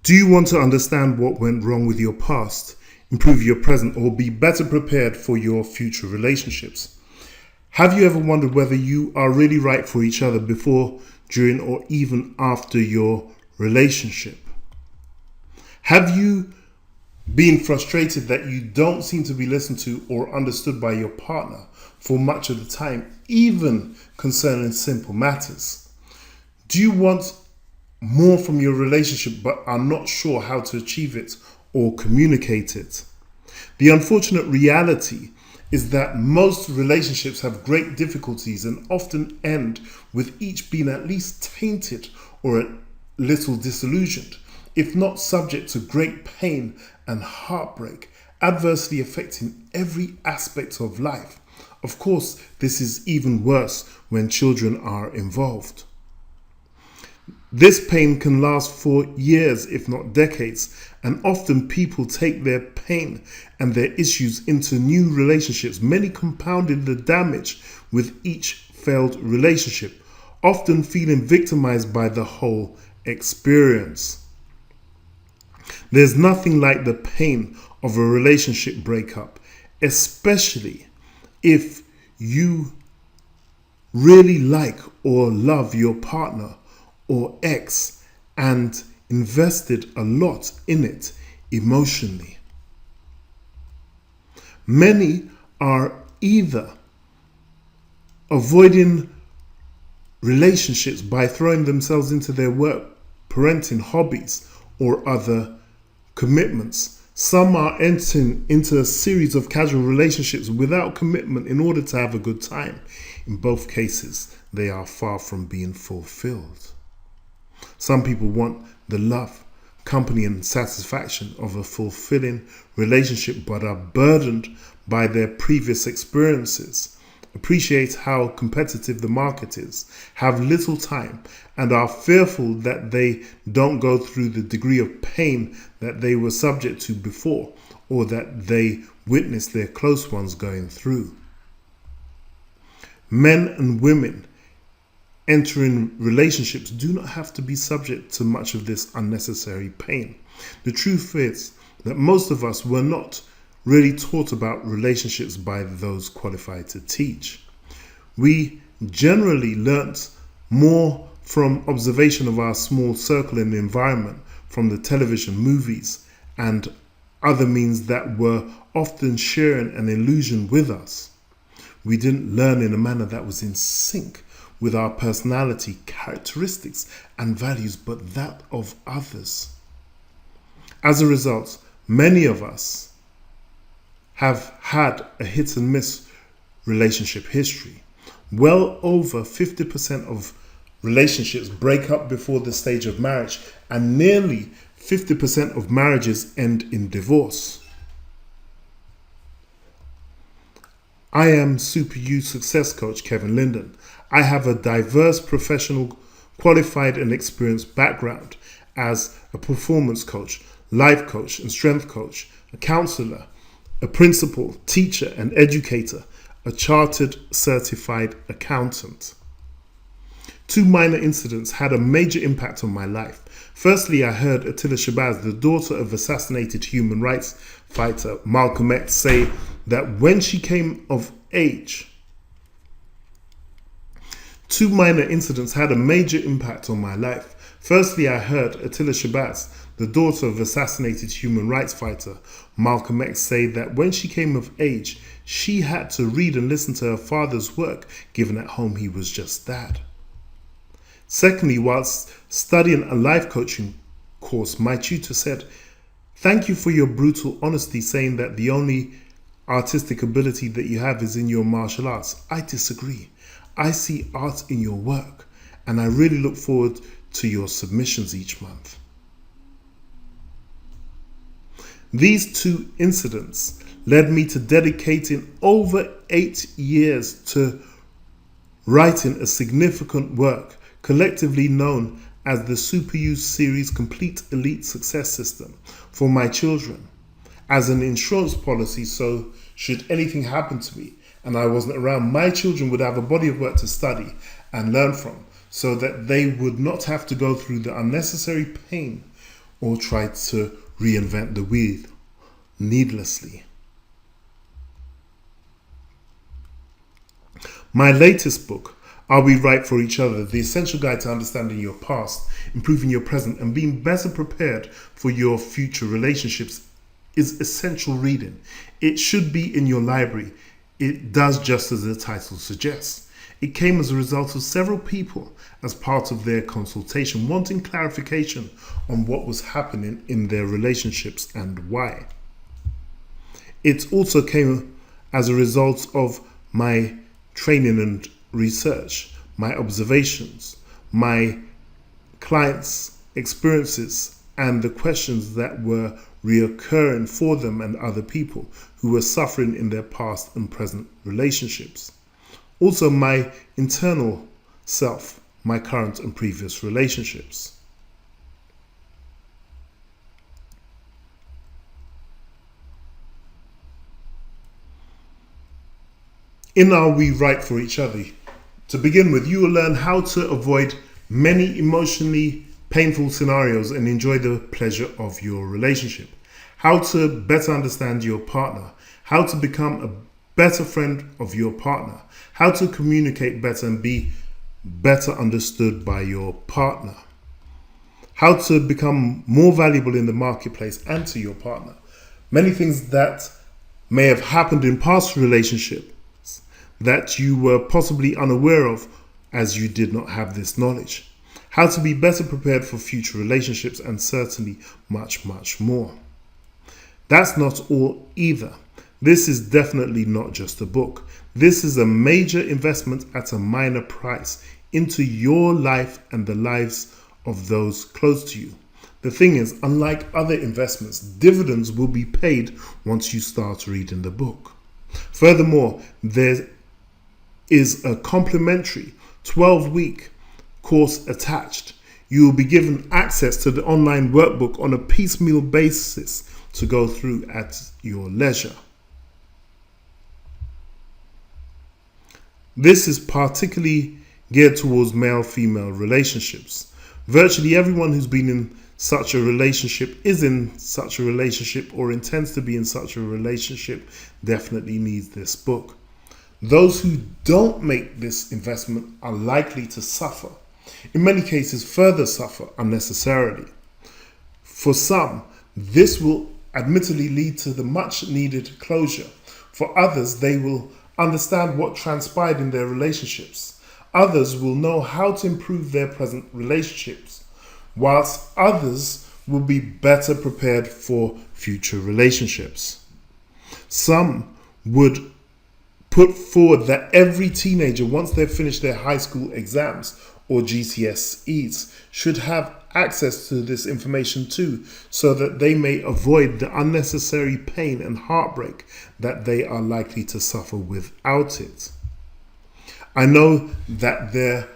Do you want to understand what went wrong with your past, improve your present, or be better prepared for your future relationships? Have you ever wondered whether you are really right for each other before, during, or even after your relationship? Have you been frustrated that you don't seem to be listened to or understood by your partner for much of the time, even concerning simple matters? Do you want more from your relationship but are not sure how to achieve it or communicate it? The unfortunate reality is that most relationships have great difficulties and often end with each being at least tainted or a little disillusioned, if not subject to great pain and heartbreak, adversely affecting every aspect of life. Of course, this is even worse when children are involved. This pain can last for years, if not decades, and often people take their pain and their issues into new relationships, many compounding the damage with each failed relationship, often feeling victimized by the whole experience. There's nothing like the pain of a relationship breakup, especially if you really like or love your partner or ex and invested a lot in it emotionally. Many are either avoiding relationships by throwing themselves into their work, parenting, hobbies, or other commitments. Some are entering into a series of casual relationships without commitment in order to have a good time. In both cases, they are far from being fulfilled. Some people want the love, company, and satisfaction of a fulfilling relationship but are burdened by their previous experiences, appreciate how competitive the market is, have little time, and are fearful that they don't go through the degree of pain that they were subject to before or that they witnessed their close ones going through. Men and women entering relationships do not have to be subject to much of this unnecessary pain. The truth is that most of us were not really taught about relationships by those qualified to teach. We generally learnt more from observation of our small circle in the environment, from the television, movies, and other means that were often sharing an illusion with us. We didn't learn in a manner that was in sync with our personality, characteristics, and values, but that of others. As a result, many of us have had a hit and miss relationship history. Well over 50% of relationships break up before the stage of marriage, and nearly 50% of marriages end in divorce. I am Super You Success Coach Kevin Linden. I have a diverse professional, qualified and experienced background as a performance coach, life coach and strength coach, a counselor, a principal, teacher and educator, a chartered certified accountant. 2 minor incidents had a major impact on my life. Firstly, I heard Attila Shabazz, the daughter of assassinated human rights fighter Malcolm X, say that when she came of age, 2 minor incidents had a major impact on my life. Firstly, I heard Attila Shabazz, the daughter of assassinated human rights fighter Malcolm X, say that when she came of age, she had to read and listen to her father's work, given at home he was just dad. Secondly, whilst studying a life coaching course, my tutor said, "Thank you for your brutal honesty, saying that the only artistic ability that you have is in your martial arts. I disagree. I see art in your work, and I really look forward to your submissions each month." These 2 incidents led me to dedicating over 8 years to writing a significant work, collectively known as the Super You Series Complete Elite Success System, for my children, as an insurance policy, so should anything happen to me and I wasn't around, my children would have a body of work to study and learn from, so that they would not have to go through the unnecessary pain or try to reinvent the wheel needlessly. My latest book, Are We Right for Each Other? The Essential Guide to Understanding Your Past, Improving Your Present, and Being Better Prepared for Your Future Relationships, is essential reading. It should be in your library. It does just as the title suggests. It came as a result of several people as part of their consultation wanting clarification on what was happening in their relationships and why. It also came as a result of my training and research, my observations, my clients' experiences, and the questions that were reoccurring for them and other people who were suffering in their past and present relationships. Also, my internal self, my current and previous relationships. In Are We Right for Each Other? To begin with, you will learn how to avoid many emotionally painful scenarios and enjoy the pleasure of your relationship. How to better understand your partner. How to become a better friend of your partner. How to communicate better and be better understood by your partner. How to become more valuable in the marketplace and to your partner. Many things that may have happened in past relationships that you were possibly unaware of as you did not have this knowledge. How to be better prepared for future relationships, and certainly much, much more. That's not all either. This is definitely not just a book. This is a major investment at a minor price into your life and the lives of those close to you. The thing is, unlike other investments, dividends will be paid once you start reading the book. Furthermore, there is a complimentary 12-week course attached. You will be given access to the online workbook on a piecemeal basis to go through at your leisure. This is particularly geared towards male-female relationships. Virtually everyone who's been in such a relationship, is in such a relationship, or intends to be in such a relationship definitely needs this book. Those who don't make this investment are likely to suffer. In many cases, further suffer unnecessarily. For some, this will admittedly lead to the much needed closure. For others, they will understand what transpired in their relationships. Others will know how to improve their present relationships, whilst others will be better prepared for future relationships. Some would put forward that every teenager, once they've finished their high school exams or GCSEs, should have access to this information too, so that they may avoid the unnecessary pain and heartbreak that they are likely to suffer without it. I know that there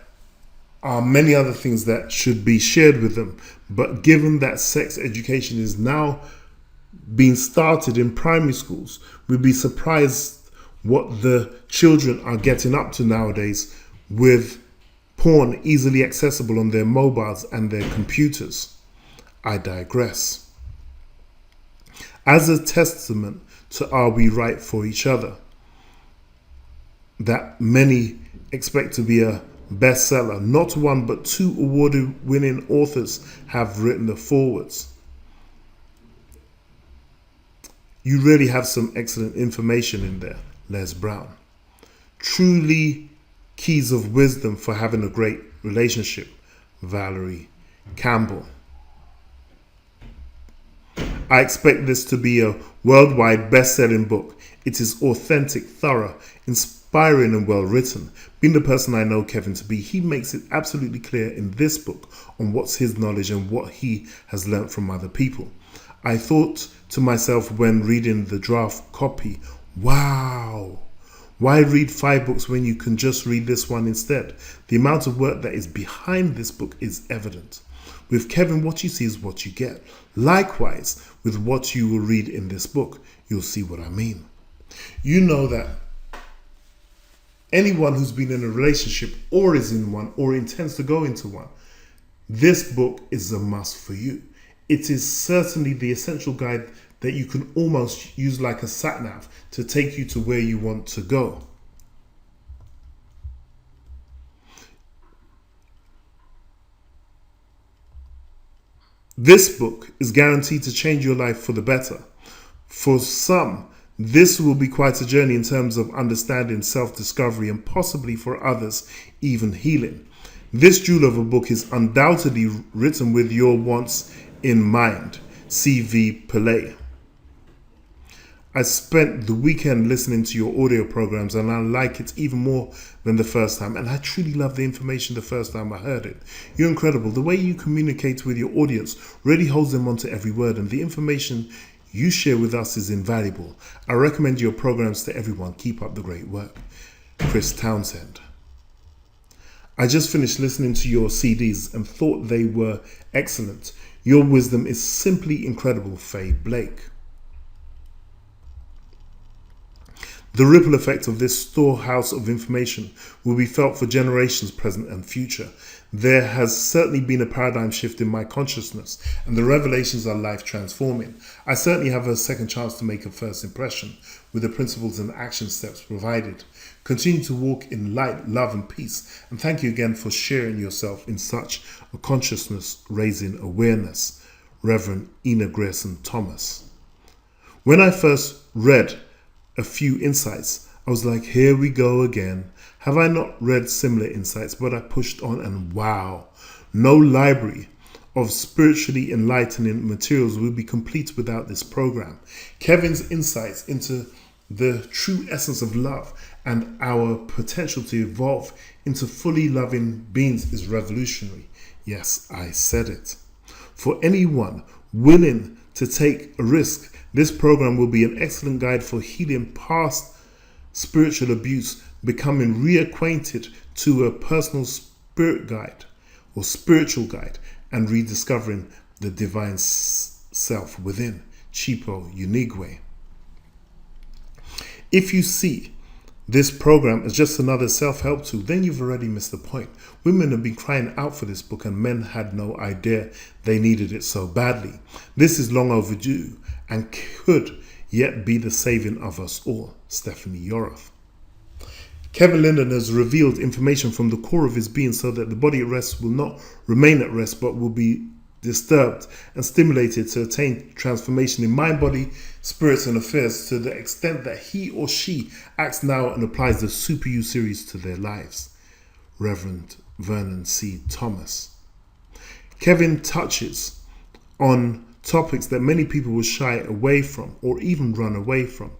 are many other things that should be shared with them, but given that sex education is now being started in primary schools, we'd be surprised what the children are getting up to nowadays with porn easily accessible on their mobiles and their computers. I digress. As a testament to Are We Right for Each Other, that many expect to be a bestseller, not one but two award-winning authors have written the forewords. You really have some excellent information in there. Les Brown. Truly keys of wisdom for having a great relationship. Valerie Campbell. I expect this to be a worldwide best-selling book. It is authentic, thorough, inspiring and well written. Being the person I know Kevin to be, he makes it absolutely clear in this book on what's his knowledge and what he has learnt from other people. I thought to myself when reading the draft copy, wow, why read 5 books when you can just read this one instead? The amount of work that is behind this book is evident. With Kevin, what you see is what you get. Likewise, with what you will read in this book, you'll see what I mean. You know that anyone who's been in a relationship or is in one or intends to go into one, this book is a must for you. it is certainly the essential guide that you can almost use like a sat-nav to take you to where you want to go. This book is guaranteed to change your life for the better. For some, this will be quite a journey in terms of understanding, self-discovery, and possibly for others, even healing. This jewel of a book is undoubtedly written with your wants in mind. C.V. Pillay. I spent the weekend listening to your audio programs and I like it even more than the first time. And I truly loved the information the first time I heard it. You're incredible. The way you communicate with your audience really holds them onto every word, and the information you share with us is invaluable. I recommend your programs to everyone. Keep up the great work. Chris Townsend. I just finished listening to your CDs and thought they were excellent. Your wisdom is simply incredible. Faye Blake. The ripple effect of this storehouse of information will be felt for generations present and future. There has certainly been a paradigm shift in my consciousness, and the revelations are life transforming. I certainly have a second chance to make a first impression with the principles and action steps provided. Continue to walk in light, love, and peace. And thank you again for sharing yourself in such a consciousness-raising awareness. Reverend Ina Grayson Thomas. When I first read a few insights, I was like, here we go again. Have I not read similar insights? But I pushed on, and wow, no library of spiritually enlightening materials will be complete without this program. Kevin's insights into the true essence of love and our potential to evolve into fully loving beings is revolutionary. Yes, I said it. For anyone willing to take a risk, this program will be an excellent guide for healing past spiritual abuse, becoming reacquainted to a personal spirit guide or spiritual guide, and rediscovering the divine self within. Chipo Unigwe. If you see this program as just another self-help tool, then you've already missed the point. Women have been crying out for this book and men had no idea they needed it so badly. This is long overdue and could yet be the saving of us all. Stephanie Yoroth. Kevin Linden has revealed information from the core of his being so that the body at rest will not remain at rest but will be disturbed and stimulated to attain transformation in mind, body, spirits and affairs to the extent that he or she acts now and applies the Super You series to their lives. Reverend Vernon C. Thomas. Kevin touches on topics that many people will shy away from or even run away from.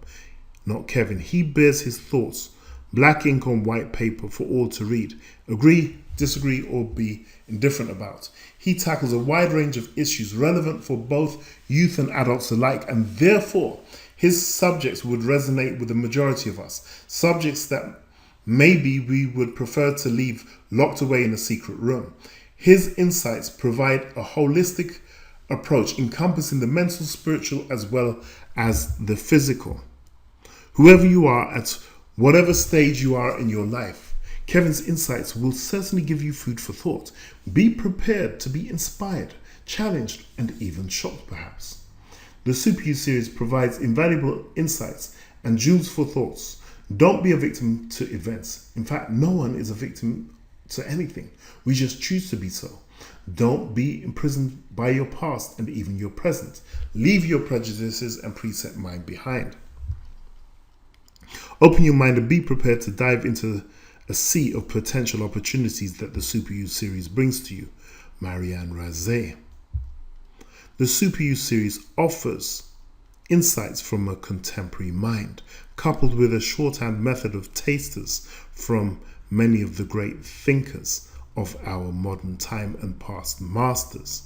Not Kevin. He bears his thoughts, black ink on white paper for all to read, agree, disagree, or be indifferent about. He tackles a wide range of issues relevant for both youth and adults alike, and therefore his subjects would resonate with the majority of us. Subjects that maybe we would prefer to leave locked away in a secret room. His insights provide a holistic approach encompassing the mental, spiritual, as well as the physical. Whoever you are, at whatever stage you are in your life, Kevin's insights will certainly give you food for thought. Be prepared to be inspired, challenged, and even shocked perhaps. The Super You series provides invaluable insights and jewels for thoughts. Don't be a victim to events. In fact, no one is a victim to anything. We just choose to be so. Don't be imprisoned by your past and even your present. Leave your prejudices and preset mind behind. Open your mind and be prepared to dive into a sea of potential opportunities that the Super You series brings to you. Marianne Razé. The Super You series offers insights from a contemporary mind, coupled with a shorthand method of tasters from many of the great thinkers of our modern time and past masters.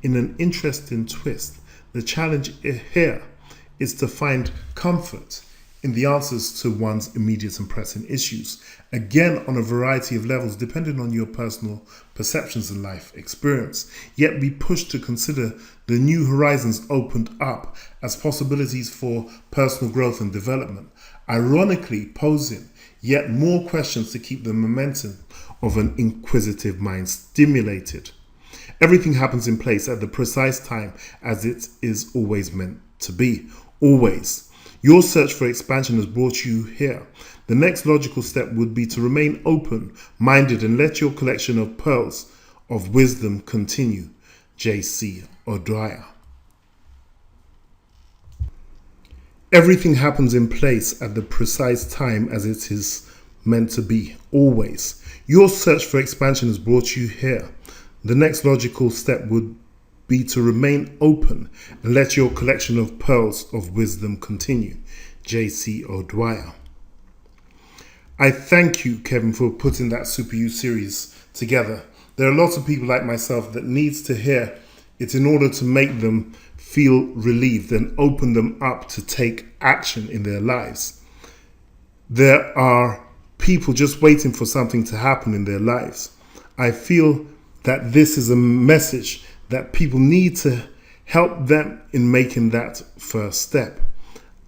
In an interesting twist, the challenge here is to find comfort in the answers to one's immediate and pressing issues, again on a variety of levels depending on your personal perceptions and life experience, yet be pushed to consider the new horizons opened up as possibilities for personal growth and development, ironically posing yet more questions to keep the momentum of an inquisitive mind stimulated. Everything happens in place at the precise time as it is always meant to be. Always. Your search for expansion has brought you here. The next logical step would be to remain open-minded and let your collection of pearls of wisdom continue. J.C. O'Dwyer. Everything happens in place at the precise time as it is meant to be. Always. Your search for expansion has brought you here. The next logical step would be to remain open and let your collection of pearls of wisdom continue. J.C. O'Dwyer. I thank you, Kevin, for putting that Super You series together. There are lots of people like myself that needs to hear it in order to make them feel relieved and open them up to take action in their lives. There are people just waiting for something to happen in their lives. I feel that this is a message that people need to help them in making that first step.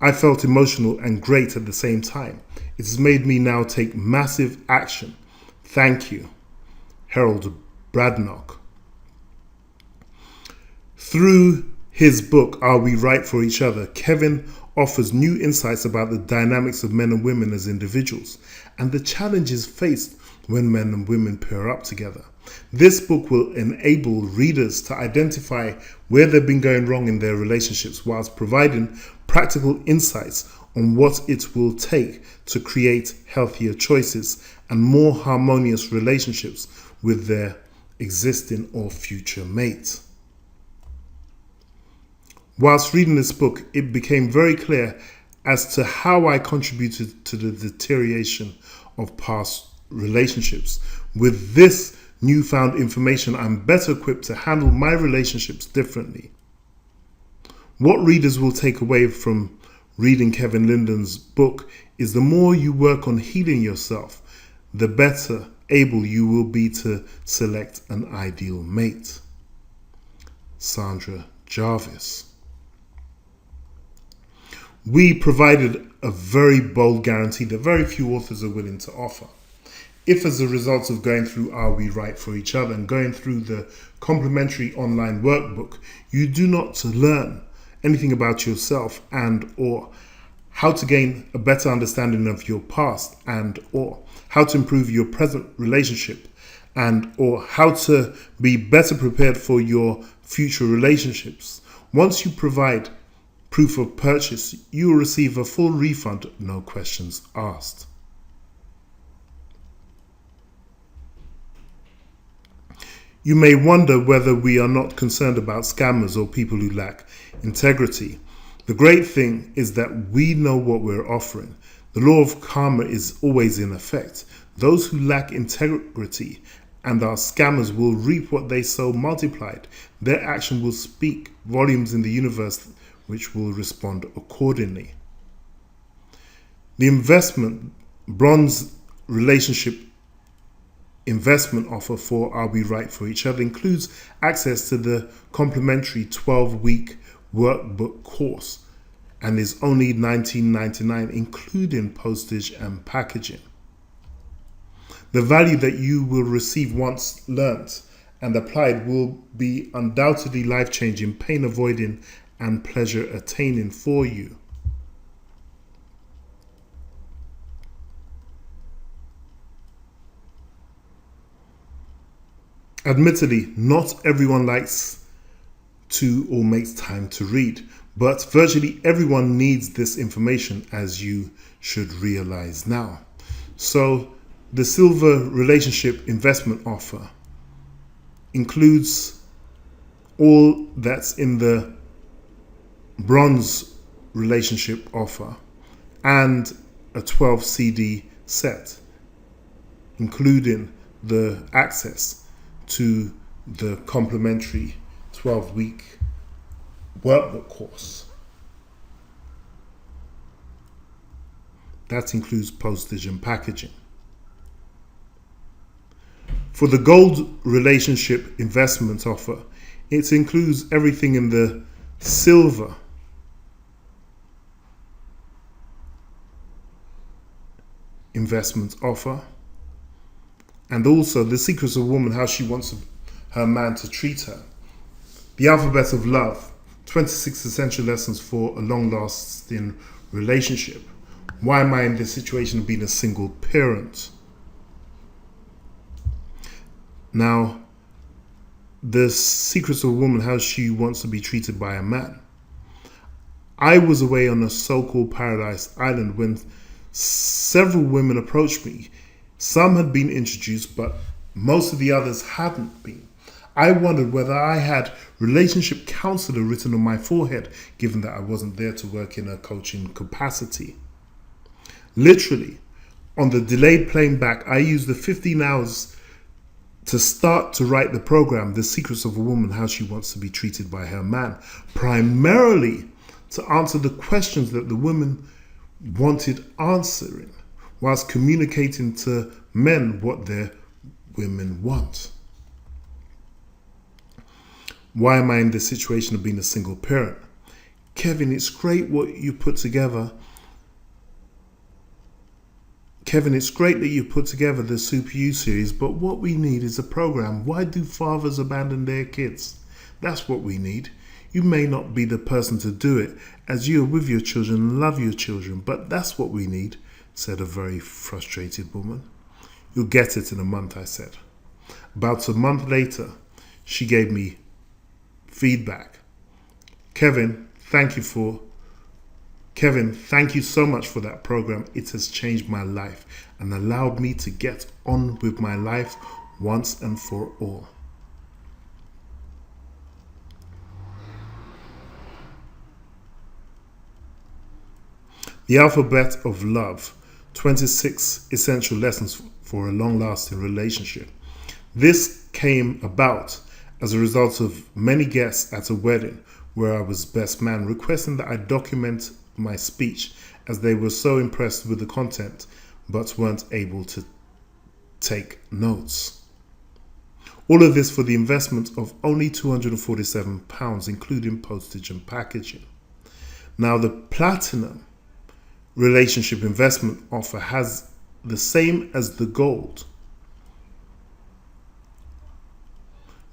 I felt emotional and great at the same time. It has made me now take massive action. Thank you. Harold Bradnock. Through his book, Are We Right for Each Other?, Kevin offers new insights about the dynamics of men and women as individuals and the challenges faced when men and women pair up together. This book will enable readers to identify where they've been going wrong in their relationships whilst providing practical insights on what it will take to create healthier choices and more harmonious relationships with their existing or future mate. Whilst reading this book, it became very clear as to how I contributed to the deterioration of past relationships. With this newfound information, I'm better equipped to handle my relationships differently. What readers will take away from reading Kevin Linden's book is the more you work on healing yourself, the better able you will be to select an ideal mate. Sandra Jarvis. We provided a very bold guarantee that very few authors are willing to offer. If as a result of going through Are We Right for Each Other and going through the complimentary online workbook, you do not learn anything about yourself and or how to gain a better understanding of your past and or how to improve your present relationship and or how to be better prepared for your future relationships. Once you provide proof of purchase, you will receive a full refund, no questions asked. You may wonder whether we are not concerned about scammers or people who lack integrity. The great thing is that we know what we're offering. The law of karma is always in effect. Those who lack integrity and are scammers will reap what they sow multiplied. Their action will speak volumes in the universe, which will respond accordingly. The investment bronze relationship investment offer for Are We Right for Each Other includes access to the complimentary 12-week workbook course and is only $19.99, including postage and packaging. The value that you will receive once learnt and applied will be undoubtedly life-changing, pain-avoiding, and pleasure-attaining for you. Admittedly, not everyone likes to or makes time to read, but virtually everyone needs this information, as you should realize now. So, the silver relationship investment offer includes all that's in the bronze relationship offer and a 12 CD set, including the access to the complimentary 12-week workbook course. That includes postage and packaging. For the gold relationship investment offer, it includes everything in the silver investment offer, and also The Secrets of a Woman, how she wants her man to treat her. The Alphabet of Love, 26 Essential Lessons for a Long-Lasting Relationship. Why am I in this situation of being a single parent? Now, the Secrets of a Woman, how she wants to be treated by a man. I was away on a so-called paradise island when several women approached me. Some had been introduced, but most of the others hadn't been. I wondered whether I had relationship counselor written on my forehead, given that I wasn't there to work in a coaching capacity. Literally, on the delayed plane back, I used the 15 hours to start to write the program, The Secrets of a Woman, How She Wants to Be Treated by Her Man, primarily to answer the questions that the women wanted answering, whilst communicating to men what their women want. Why am I in this situation of being a single parent? Kevin, it's great what you put together. Kevin, it's great that you put together the Super You series, but what we need is a program. Why do fathers abandon their kids? That's what we need. You may not be the person to do it, as you are with your children and love your children, but that's what we need, said a very frustrated woman. You'll get it in a month, I said. About a month later, she gave me feedback. Kevin, thank you so much for that program. It has changed my life and allowed me to get on with my life once and for all. The Alphabet of Love, 26 Essential Lessons for a Long-Lasting Relationship. This came about as a result of many guests at a wedding where I was best man requesting that I document my speech, as they were so impressed with the content but weren't able to take notes. All of this for the investment of only £247, including postage and packaging. Now, the Platinum Relationship Investment offer has the same as the Gold,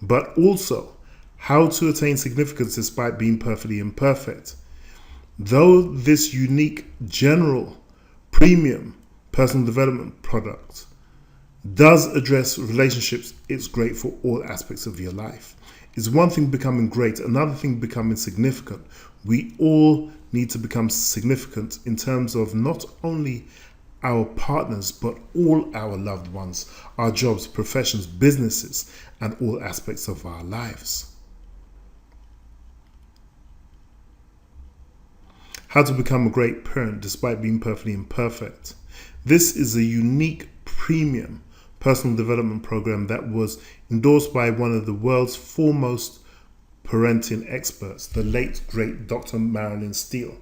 but also how to attain significance despite being perfectly imperfect. Though this unique general premium personal development product does address relationships, it's great for all aspects of your life. It's one thing becoming great, another thing becoming significant. We all need to become significant in terms of not only our partners, but all our loved ones, our jobs, professions, businesses, and all aspects of our lives. How to become a great parent despite being perfectly imperfect. This is a unique premium personal development program that was endorsed by one of the world's foremost parenting experts, the late great Dr. Marilyn Steele.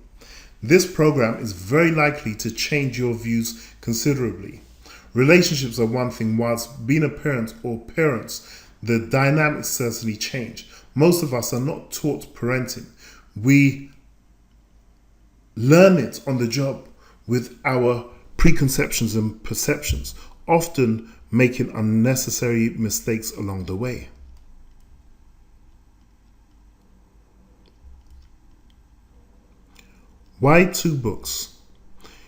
This program is very likely to change your views considerably. Relationships are one thing, whilst being a parent or parents, the dynamics certainly change. Most of us are not taught parenting. We learn it on the job with our preconceptions and perceptions, often making unnecessary mistakes along the way. Why 2 books?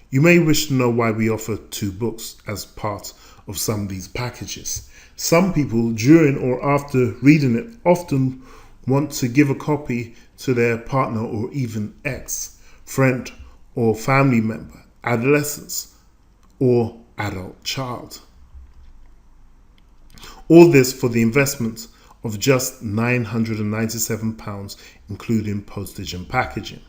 You may wish to know why we offer 2 books as part of some of these packages. Some people, during or after reading it, often want to give a copy to their partner or even ex, friend or family member, adolescents, or adult child. All this for the investment of just £997, including postage and packaging.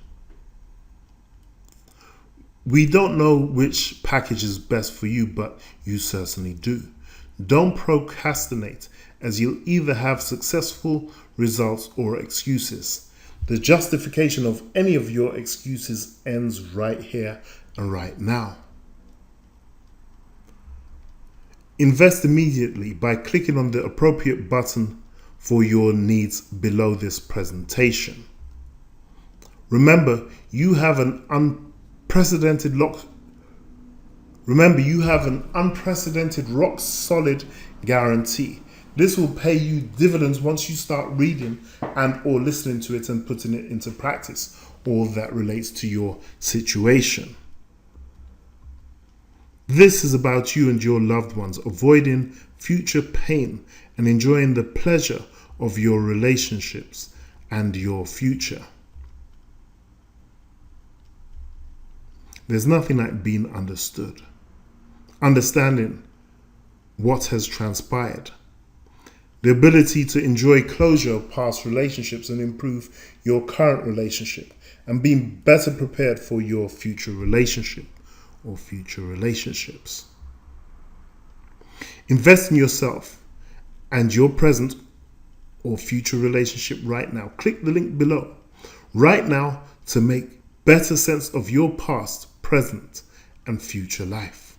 We don't know which package is best for you, but you certainly do. Don't procrastinate, as you'll either have successful results or excuses. The justification of any of your excuses ends right here and right now. Invest immediately by clicking on the appropriate button for your needs below this presentation. Remember, you have an unprecedented rock-solid guarantee This will pay you dividends once you start reading and or listening to it and putting it into practice, all that relates to your situation. This is about you and your loved ones avoiding future pain and enjoying the pleasure of your relationships and your future. There's nothing like being understood, understanding what has transpired, the ability to enjoy closure of past relationships and improve your current relationship, and being better prepared for your future relationship or future relationships. Invest in yourself and your present or future relationship right now. Click the link below right now to make better sense of your past, present, and future life.